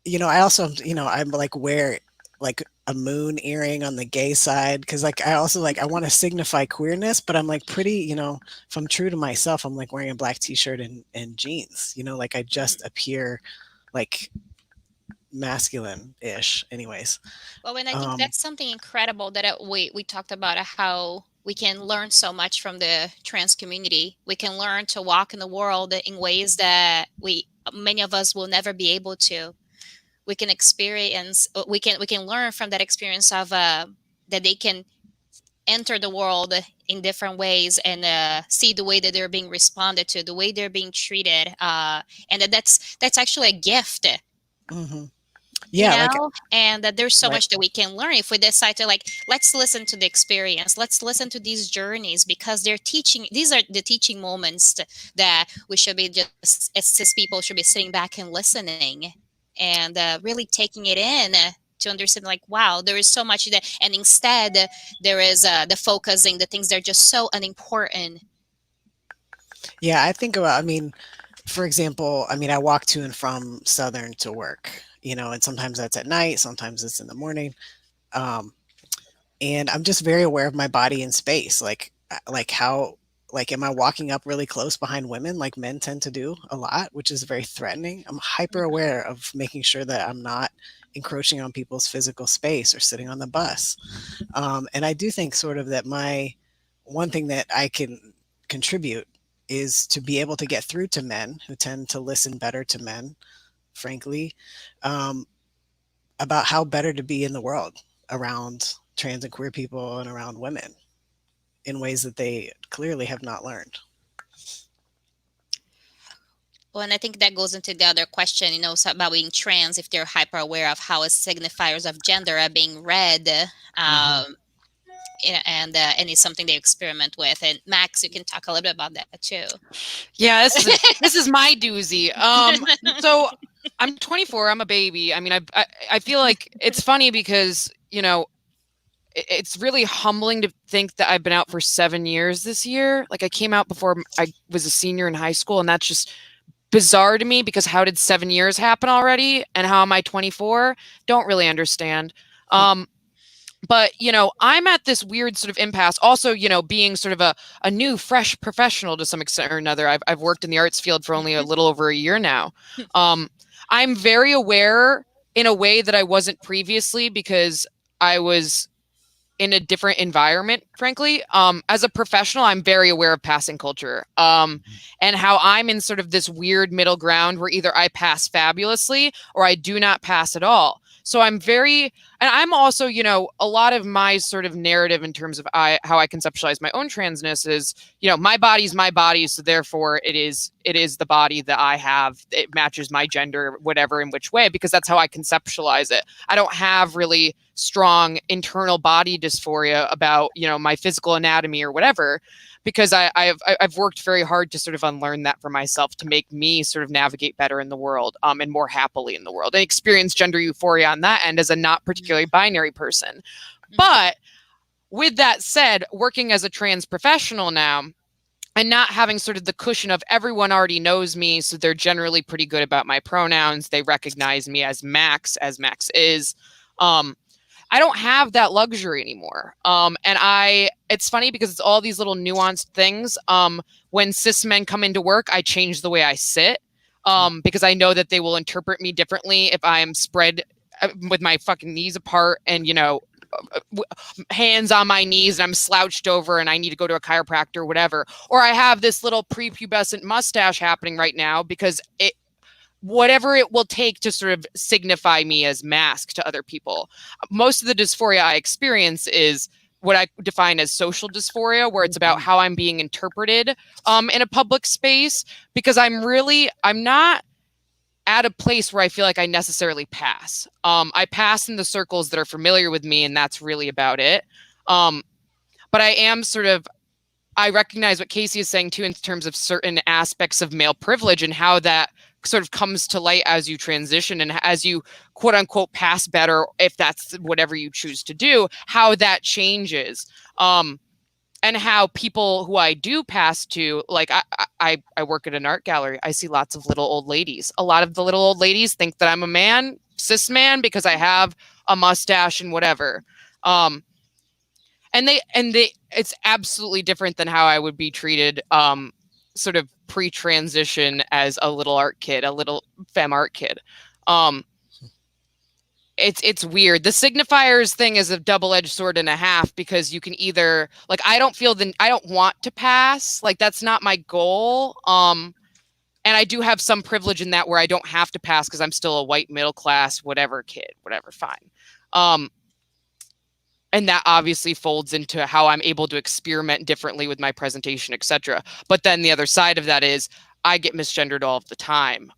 S6: I also, I'm like wear like a moon earring on the gay side, because like I also like I want to signify queerness, but I'm like pretty, if I'm true to myself, I'm like wearing a black t-shirt and jeans, like I just appear like masculine-ish anyways.
S2: Well, and I think that's something incredible that we talked about, how we can learn so much from the trans community. We can learn to walk in the world in ways that many of us will never be able to. We can experience, we can learn from that experience of that they can enter the world in different ways and see the way that they're being responded to, the way they're being treated, and that's actually a gift.
S6: Mm-hmm. Yeah,
S2: and that there's so
S6: right.
S2: much that we can learn if we decide to, like, let's listen to the experience, let's listen to these journeys, because they're teaching. These are the teaching moments that we should be, just as cis people, should be sitting back and listening and really taking it in to understand, like, wow, there is so much that, and instead there is the focusing the things that are just so unimportant.
S6: Yeah, I think about, for example, I walk to and from Southern to work, and sometimes that's at night, sometimes it's in the morning. And I'm just very aware of my body in space. Like how, like, am I walking up really close behind women like men tend to do a lot, which is very threatening. I'm hyper aware of making sure that I'm not encroaching on people's physical space or sitting on the bus. And I do think sort of that one thing that I can contribute is to be able to get through to men who tend to listen better to men, frankly, about how better to be in the world around trans and queer people and around women in ways that they clearly have not learned.
S2: Well, and I think that goes into the other question, so about being trans, if they're hyper aware of how signifiers of gender are being read. And it's something they experiment with. And Max, you can talk a little bit about that too.
S4: Yeah, this is my doozy. So I'm 24. I'm a baby. I feel like it's funny because it's really humbling to think that I've been out for 7 years this year. Like, I came out before I was a senior in high school, and that's just bizarre to me, because how did 7 years happen already? And how am I 24? Don't really understand. But, I'm at this weird sort of impasse. Also, being sort of a new, fresh professional to some extent or another. I've worked in the arts field for only a little over a year now. I'm very aware in a way that I wasn't previously, because I was in a different environment, frankly. As a professional, I'm very aware of passing culture, and how I'm in sort of this weird middle ground where either I pass fabulously or I do not pass at all. So I'm very, and I'm also, you know, a lot of my sort of narrative in terms of how I conceptualize my own transness is, you know, my body's my body, so therefore it is the body that I have. It matches my gender, whatever, in which way, because that's how I conceptualize it. I don't have really strong internal body dysphoria about, you know, my physical anatomy or whatever, because I've worked very hard to sort of unlearn that for myself to make me sort of navigate better in the world, and more happily in the world, and experience gender euphoria on that end as a not particularly binary person. But with that said, working as a trans professional now, and not having sort of the cushion of everyone already knows me, so they're generally pretty good about my pronouns. They recognize me as Max is. I don't have that luxury anymore. And it's funny because it's all these little nuanced things. When cis men come into work, I change the way I sit, because I know that they will interpret me differently if I am spread with my fucking knees apart and, you know, hands on my knees and I'm slouched over and I need to go to a chiropractor or whatever. Or I have this little prepubescent mustache happening right now because whatever it will take to sort of signify me as mask to other people. Most of the dysphoria I experience is what I define as social dysphoria, where it's about how I'm being interpreted in a public space, because I'm not at a place where I feel like I necessarily pass. I pass in the circles that are familiar with me, and that's really about it. But I am I recognize what Casey is saying too, in terms of certain aspects of male privilege and how that sort of comes to light as you transition and as you quote unquote pass better, if that's whatever you choose to do, how that changes. And how people who I do pass to, like I work at an art gallery. I see lots of little old ladies. A lot of the little old ladies think that I'm a man, cis man, because I have a mustache and whatever. And it's absolutely different than how I would be treated, sort of pre-transition as a little art kid, a little femme art kid. It's weird. The signifiers thing is a double-edged sword and a half, because you can either, like, I don't want to pass, like that's not my goal. And I do have some privilege in that where I don't have to pass because I'm still a white middle class, whatever kid, whatever, fine. And that obviously folds into how I'm able to experiment differently with my presentation, etc. But then the other side of that is I get misgendered all of the time.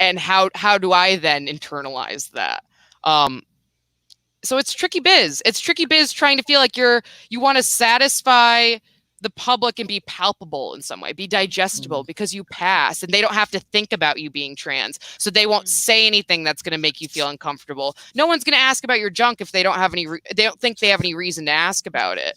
S4: And how do I then internalize that? So it's tricky biz. It's tricky biz trying to feel like you want to satisfy the public and be palpable in some way, be digestible, because you pass and they don't have to think about you being trans. So they won't say anything that's going to make you feel uncomfortable. No one's going to ask about your junk if they don't think they have any reason to ask about it,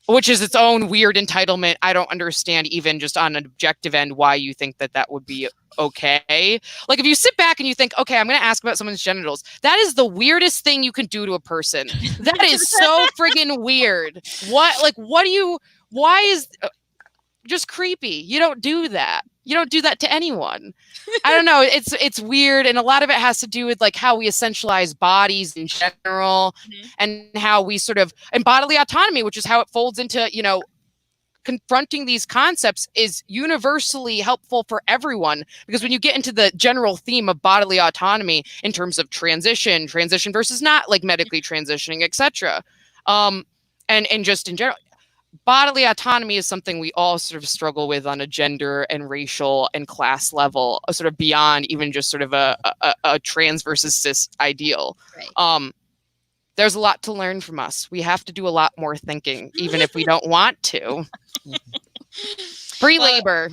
S4: which is its own weird entitlement. I don't understand, even just on an objective end, why you think that would be okay. Like, if you sit back and you think, okay, I'm going to ask about someone's genitals, that is the weirdest thing you can do to a person. That is so friggin' weird. Why is just creepy? You don't do that. You don't do that to anyone. I don't know. It's weird. And a lot of it has to do with like how we essentialize bodies in general, and how we and bodily autonomy, which is how it folds into, you know, confronting these concepts is universally helpful for everyone, because when you get into the general theme of bodily autonomy in terms of transition versus not, like medically transitioning, etc. And just in general, bodily autonomy is something we all sort of struggle with on a gender and racial and class level, sort of beyond even just sort of a trans versus cis ideal. Right. There's a lot to learn from us. We have to do a lot more thinking, even if we don't want to. Pre-labor.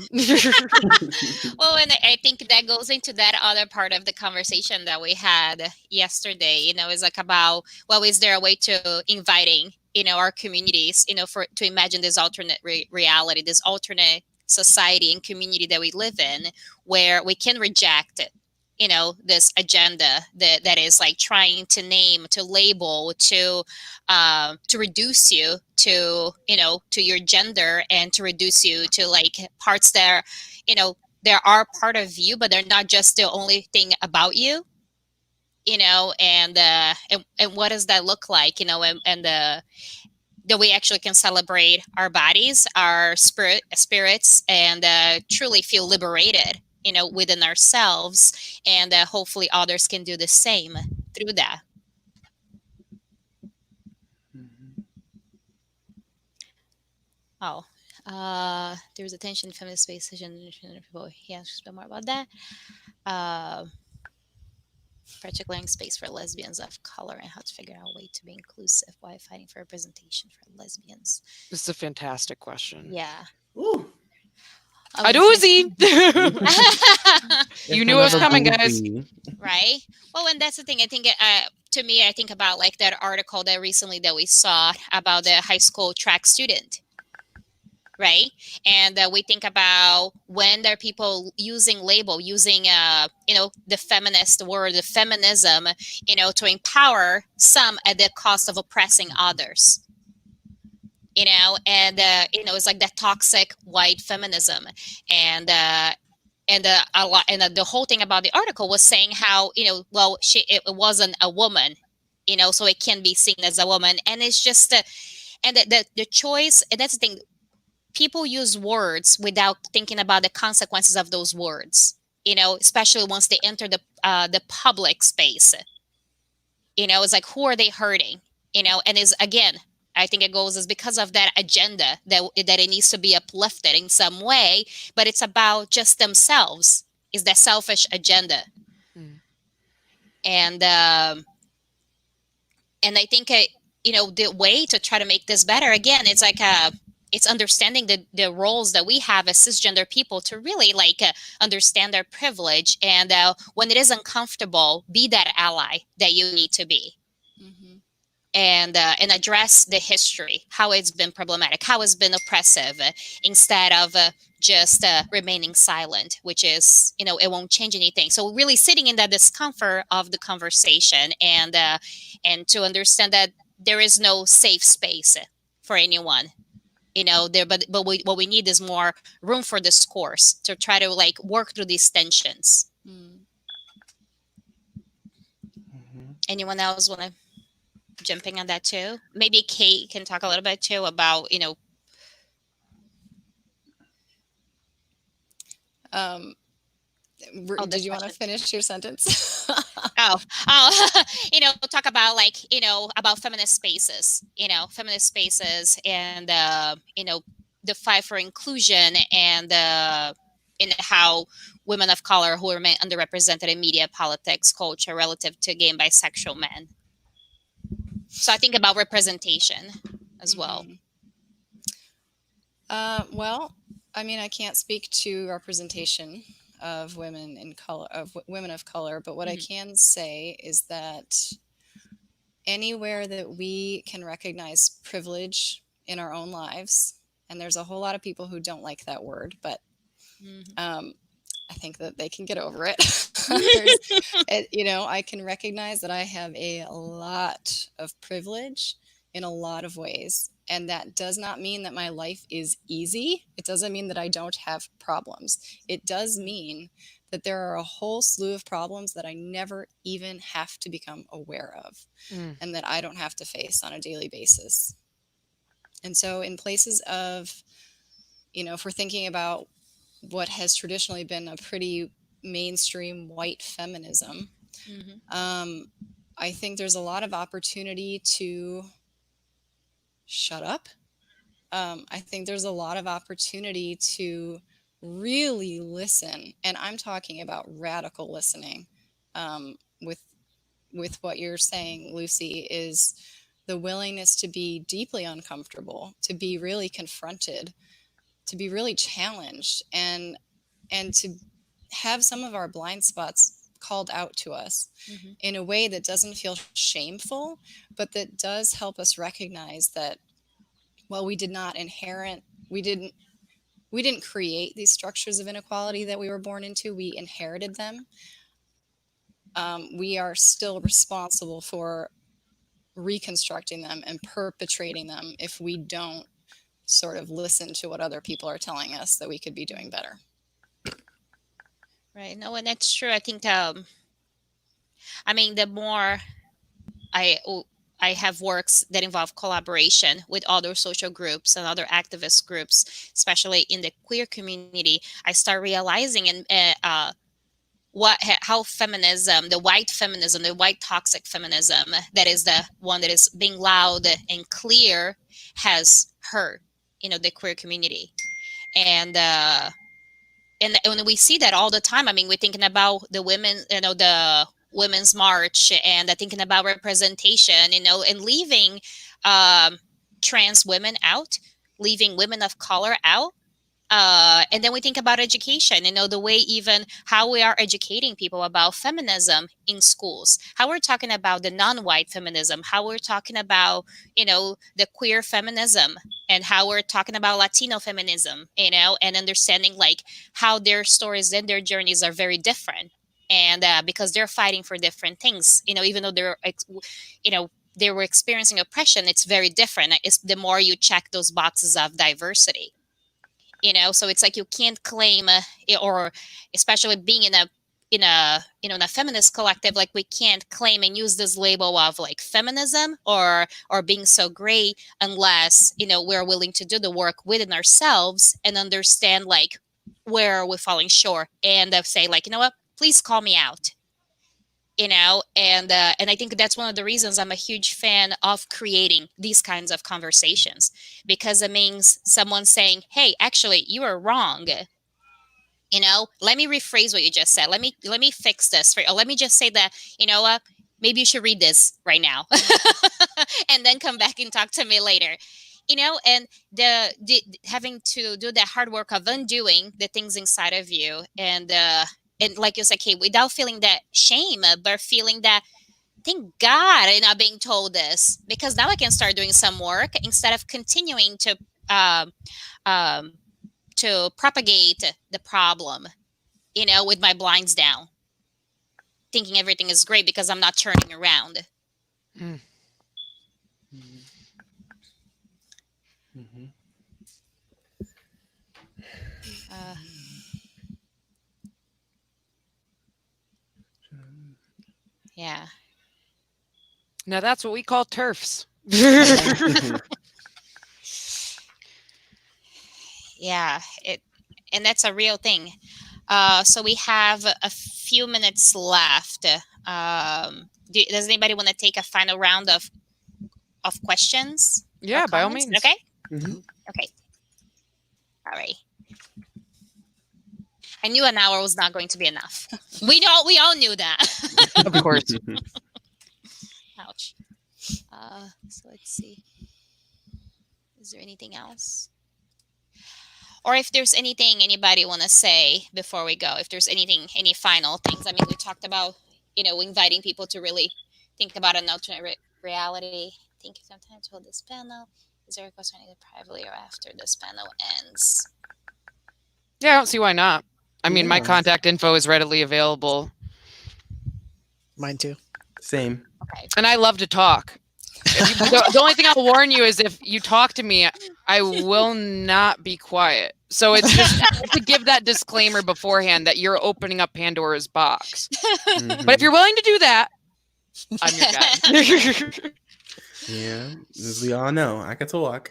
S2: Well, and I think that goes into that other part of the conversation that we had yesterday, you know, is like about, well, is there a way to inviting, you know, our communities, you know, to imagine this alternate reality, this alternate society and community that we live in, where we can reject it, you know, this agenda that is like trying to name, to label, to reduce you to, you know, to your gender, and to reduce you to like parts that, you know, there are part of you, but they're not just the only thing about you. and what does that look like, and that we actually can celebrate our bodies, our spirits, and truly feel liberated, within ourselves, and hopefully others can do the same through that.
S5: Mhm.
S2: Oh, there's a tension in feminist space. People, yeah, just a bit more about that. Particularly space for lesbians of color and how to figure out a way to be inclusive while fighting for representation for lesbians.
S4: This is a fantastic question.
S2: Yeah.
S5: Ooh.
S4: A doozy.
S5: It's
S4: You knew
S5: kind
S4: it
S5: of
S4: was
S5: a
S4: coming, guys.
S5: doozy.
S2: Right. Well, and that's the thing. I think to me, I think about like that article that recently that we saw about the high school track student. Right. And we think about when there are people using the feminist word, the feminism, to empower some at the cost of oppressing others. And it's like that toxic white feminism, and a lot, and the whole thing about the article was saying how well it wasn't a woman, so it can be seen as a woman, and it's just and the choice, and that's the thing. People use words without thinking about the consequences of those words, especially once they enter the public space. It's like, who are they hurting? And is again, I think it goes is because of that agenda that it needs to be uplifted in some way, but it's about just themselves. Is that selfish agenda?
S4: Mm.
S2: And I think the way to try to make this better, again, it's like it's understanding the roles that we have as cisgender people to really understand our privilege, and when it is uncomfortable, be that ally that you need to be.
S3: Mm-hmm.
S2: And address the history, how it's been problematic, how it's been oppressive, instead of just remaining silent, which is, it won't change anything. So really sitting in that discomfort of the conversation, and to understand that there is no safe space for anyone. But what we need is more room for discourse to try to work through these tensions.
S3: Mm.
S5: Mhm.
S2: Anyone else want to jumping on that too? Maybe Kate can talk a little bit too about
S3: Did you want to finish your sentence?
S2: oh talk about about feminist spaces, and the fight for inclusion, and in how women of color who remain underrepresented in media, politics, culture relative to gay and bisexual men. So I think about representation as well.
S3: Well, I mean, I can't speak to representation of women women of color, but what I can say is that anywhere that we can recognize privilege in our own lives, and there's a whole lot of people who don't like that word, but I think that they can get over it. I can recognize that I have a lot of privilege in a lot of ways. And that does not mean that my life is easy. It doesn't mean that I don't have problems. It does mean that there are a whole slew of problems that I never even have to become aware of, and that I don't have to face on a daily basis. And so in places of, if we're thinking about what has traditionally been a pretty mainstream white feminism, I think there's a lot of opportunity to shut up. I think there's a lot of opportunity to really listen, and I'm talking about radical listening. With what you're saying, Lucy, is the willingness to be deeply uncomfortable, to be really confronted, to be really challenged, and to have some of our blind spots called out to us in a way that doesn't feel shameful, but that does help us recognize that, well, we didn't create these structures of inequality that we were born into. We inherited them. We are still responsible for reconstructing them and perpetrating them if we don't sort of listen to what other people are telling us that we could be doing better.
S2: Right. No, and that's true. I think I mean, the more I I have works that involve collaboration with other social groups and other activist groups, especially in the queer community, I start realizing and how feminism, the white toxic feminism, that is the one that is being loud and clear, has hurt, the queer community. And when we see that all the time, I mean, we're thinking about the women, the women's march, and thinking about representation, and leaving trans women out, leaving women of color out. And then we think about education, the way even how we are educating people about feminism in schools, how we're talking about the non-white feminism, how we're talking about, the queer feminism, and how we're talking about Latino feminism, and understanding like how their stories and their journeys are very different. And because they're fighting for different things, even though they were experiencing oppression, it's very different. It's the more you check those boxes of diversity. So it's like you can't claim or especially being in a feminist collective, like we can't claim and use this label of like feminism or being so great unless we're willing to do the work within ourselves and understand like where we're falling short, and say like, what, please call me out. And I think that's one of the reasons I'm a huge fan of creating these kinds of conversations, because it means someone saying, hey, actually you are wrong. Let me rephrase what you just said. Let me fix this for you. Or let me just say that, what, maybe you should read this right now and then come back and talk to me later. And the having to do that hard work of undoing the things inside of you, and like you said, okay, without feeling that shame, but feeling that, thank God I'm not being told this, because now I can start doing some work instead of continuing to propagate the problem, with my blinds down, thinking everything is great because I'm not turning around.
S4: Mm.
S5: Mm-hmm.
S2: Yeah.
S4: Now that's what we call TERFs.
S2: Yeah, and that's a real thing. So we have a few minutes left. Does anybody want to take a final round of questions?
S4: Yeah, by all
S2: comments?
S4: means.
S2: Okay.
S5: Mm-hmm.
S2: Okay. All right. I knew an hour was not going to be enough. We all knew that.
S4: Of course.
S2: Ouch. So let's see. Is there anything else? Or if there's anything anybody want to say before we go, if there's any final things. I mean, we talked about, inviting people to really think about an alternate reality. Thank you for time to hold this panel. Is there a question either privately or after this panel ends?
S4: Yeah, I don't see why not. I mean, my
S5: Yeah.
S4: contact info is readily available.
S6: Mine too.
S5: Same.
S2: Okay.
S4: And I love to talk. The only thing I'll warn you is if you talk to me, I will not be quiet. So it's just to give that disclaimer beforehand that you're opening up Pandora's box.
S5: Mhm.
S4: But if you're willing to do that, I'm your guy.
S5: Yeah, as we all know, I can talk.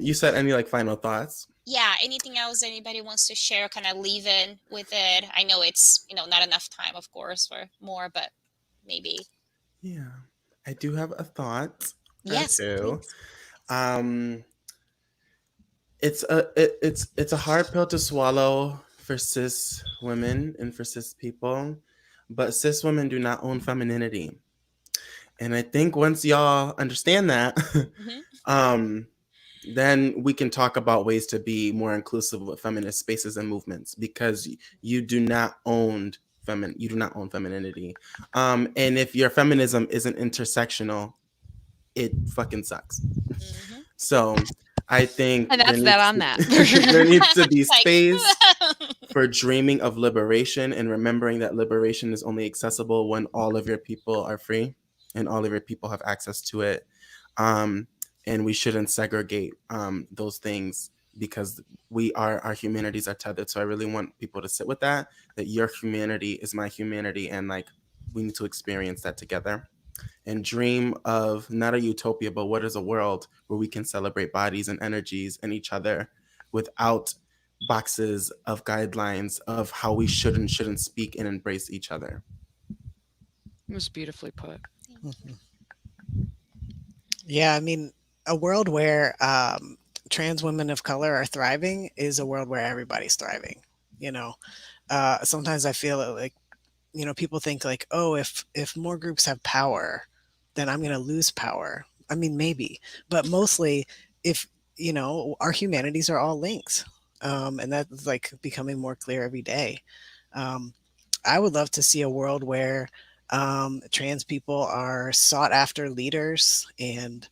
S5: You said any like final thoughts?
S2: Yeah, anything else anybody wants to share, kind of leave in with it? I know it's, not enough time, of course, for more, but maybe.
S5: Yeah, I do have a thought.
S2: Yes,
S5: or two.
S2: please.
S5: It's a hard pill to swallow for cis women and for cis people, but cis women do not own femininity. And I think once y'all understand that, then we can talk about ways to be more inclusive with feminist spaces and movements, because you do not own femininity. And if your feminism isn't intersectional, it fucking sucks. So I think
S4: And that's that on that.
S5: there needs to be
S2: Like-
S5: space for dreaming of liberation and remembering that liberation is only accessible when all of your people are free and all of your people have access to it. And we shouldn't segregate those things because our humanities are tethered. So I really want people to sit with that your humanity is my humanity, and like we need to experience that together and dream of not a utopia, but what is a world where we can celebrate bodies and energies and each other without boxes of guidelines of how we should and shouldn't speak and embrace each other.
S4: It was beautifully put.
S6: Yeah, I mean, a world where trans women of color are thriving is a world where everybody's thriving. You know, sometimes I feel like, you know, people think like, oh, if more groups have power, then I'm going to lose power. I mean, maybe, but mostly if, you know, our humanities are all linked. And that's like becoming more clear every day. I would love to see a world where trans people are sought after leaders and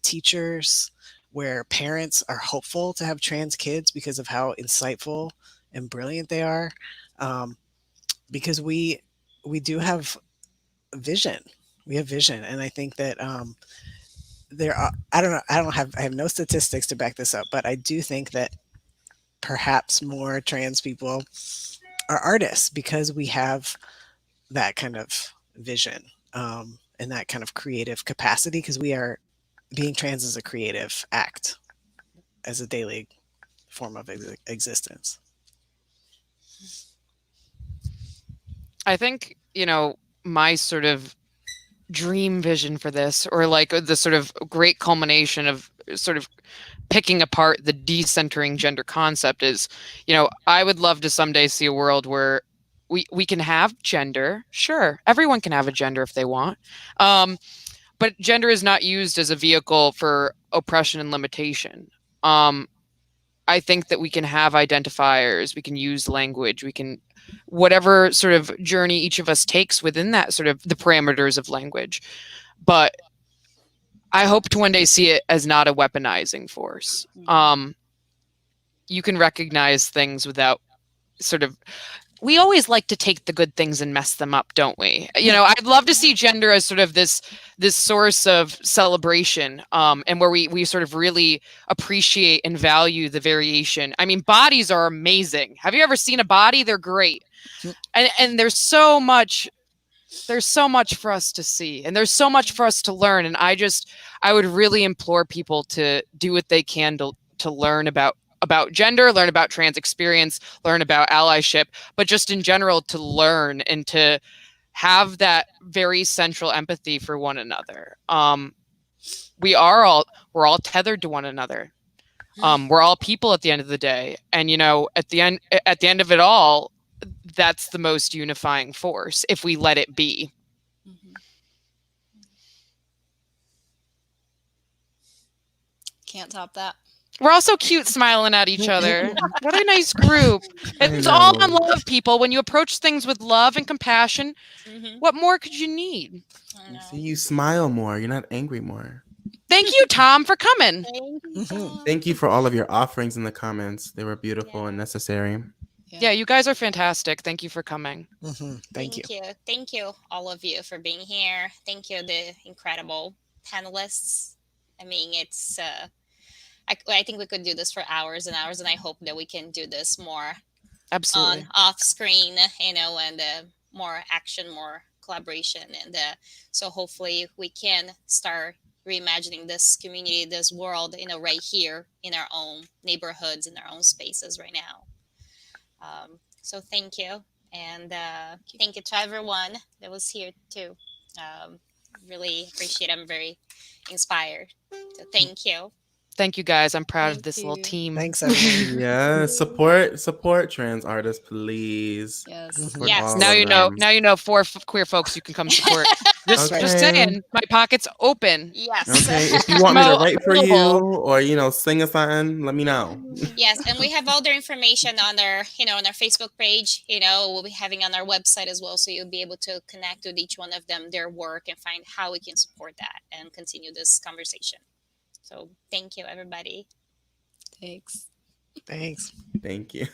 S6: teachers, where parents are hopeful to have trans kids because of how insightful and brilliant they are. Because we do have vision. We have vision, and I think that there are. I don't know. I have no statistics to back this up, but I do think that perhaps more trans people are artists because we have that kind of vision and that kind of creative capacity. Because we are being trans is a creative act, as a daily form of existence.
S4: I think, you know, my sort of dream vision for this, or like the sort of great culmination of sort of picking apart the decentering gender concept is, you know, I would love to someday see a world where we can have gender. Sure, everyone can have a gender if they want. But gender is not used as a vehicle for oppression and limitation. I think that we can have identifiers, we can use language, we can, whatever sort of journey each of us takes within that sort of the parameters of language. But I hope to one day see it as not a weaponizing force. You can recognize things without sort of, we always like to take the good things and mess them up, don't we? You know, I'd love to see gender as sort of this source of celebration, and where we sort of really appreciate and value the variation. I mean, bodies are amazing. Have you ever seen a body? They're great. And there's so much for us to see, and there's so much for us to learn. And I would really implore people to do what they can to learn about gender, learn about trans experience, learn about allyship, but just in general to learn and to have that very central empathy for one another. We're all tethered to one another. We're all people at the end of the day. And, you know, at the end of it all, that's the most unifying force if we let it be.
S3: Can't top that.
S4: We're all so cute smiling at each other. What a nice group. It's all on love, people. When you approach things with love and compassion, what more could you need?
S5: See, you smile more. You're not angry more.
S4: Thank you, Tom, for coming.
S5: Thank you for all of your offerings in the comments. They were beautiful and necessary.
S4: Yeah, you guys are fantastic. Thank you for coming.
S6: Thank you.
S2: Thank you, all of you, for being here. Thank you, the incredible panelists. I mean, it's... I think we could do this for hours and hours, and I hope that we can do this more
S4: Absolutely
S2: on off screen, you know, and more action, more collaboration, and so hopefully we can start reimagining this community, this world, you know, right here in our own neighborhoods, in our own spaces right now. So thank you, and thank you to everyone that was here too. Really appreciate it. I'm very inspired. So thank you.
S4: Thank you, guys. I'm proud of this little team.
S6: Thanks, everyone.
S5: Yeah, support trans artists, please.
S3: Yes.
S5: Support
S2: Yes.
S5: all
S4: Now
S5: of
S4: you know.
S5: them.
S4: Now you know 4 queer folks you can come support. Just saying, my pocket's open.
S2: Yes.
S5: Okay, if you want me to write for you or, you know, sing a something, let me know.
S2: Yes, and we have all their information on our, you know, on our Facebook page. You know, we'll be having on our website as well, so you'll be able to connect with each one of them, their work, and find how we can support that and continue this conversation. So thank you, everybody.
S3: Thanks.
S6: Thanks.
S5: Thank you.